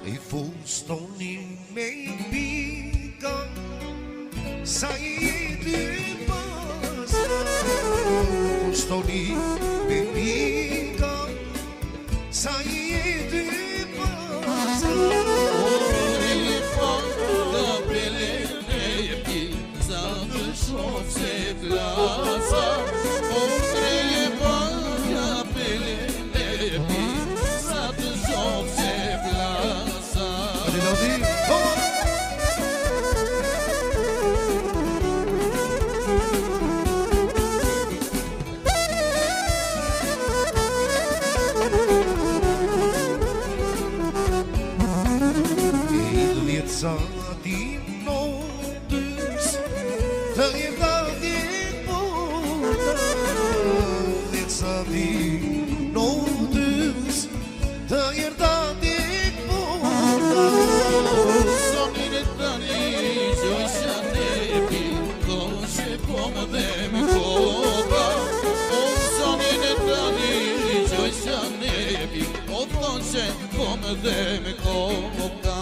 E fustoni me pika sa I dy pasta fustoni me pika sa I dy pasta I fonda pelene e pizza të shof se klasa I fonda pelene e pizza të shof se klasa Sa ti notës të jeta dit puta Sa ti notës të jeta dit puta Sonin e tani gjoj shanepi Koshe po më dhe mi koka Sonin e tani gjoj shanepi Koshe po më dhe mi koka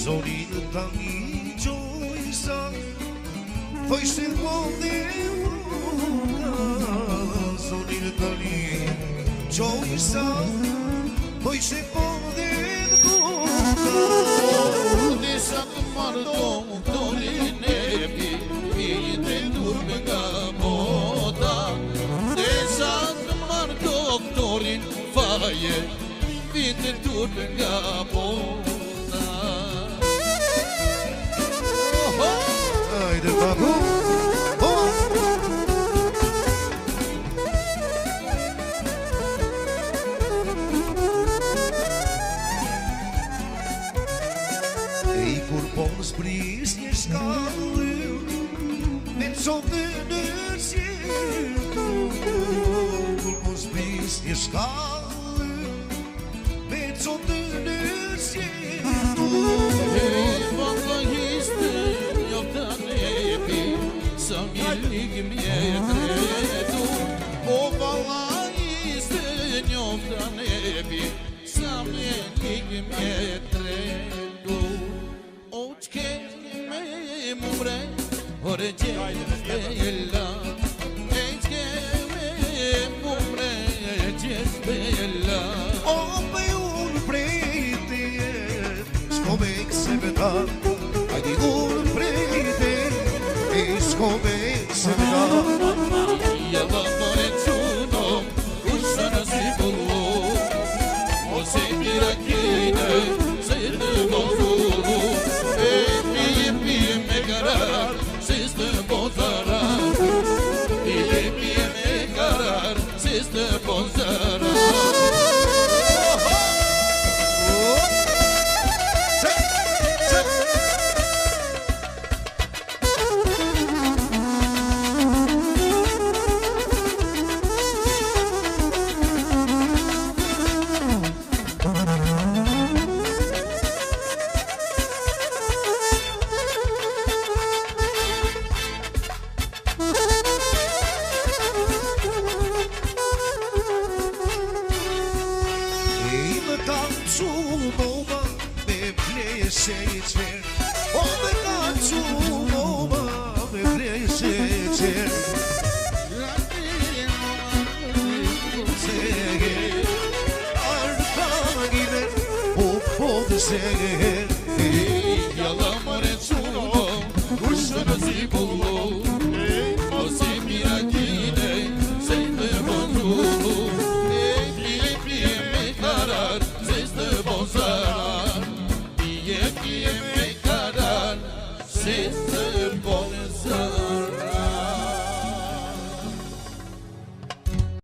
Zonin tani gjojsa Po ishte vode uka Zonin tani gjojsa Po ishte vode uka Disa të marrë doktorin e Vijit e turme nga moda Disa të marrë doktorin faje Vijit e turme nga moda Ajde babu Ej kur po më zbris një shkallë Me të sotë në qjetu Kur po zbris një shkallë Me të sotë në qjetu Sa mjeli mjetretu O vala iste njofta nebi Sa mjeli mjetretu O qkeni me mumre Ore gjezbella E qkeni me mumre gjezbella O pe unë prejti Shko me këse vetar Ajdi unë prejti Shko me këse vetar Jella more quno Kusha në si bullu O se tira kine Se të bozullu E pije me karar Se stë bozarar E pije me karar Se stë bozarar Jalla more quno Kusha në si bullu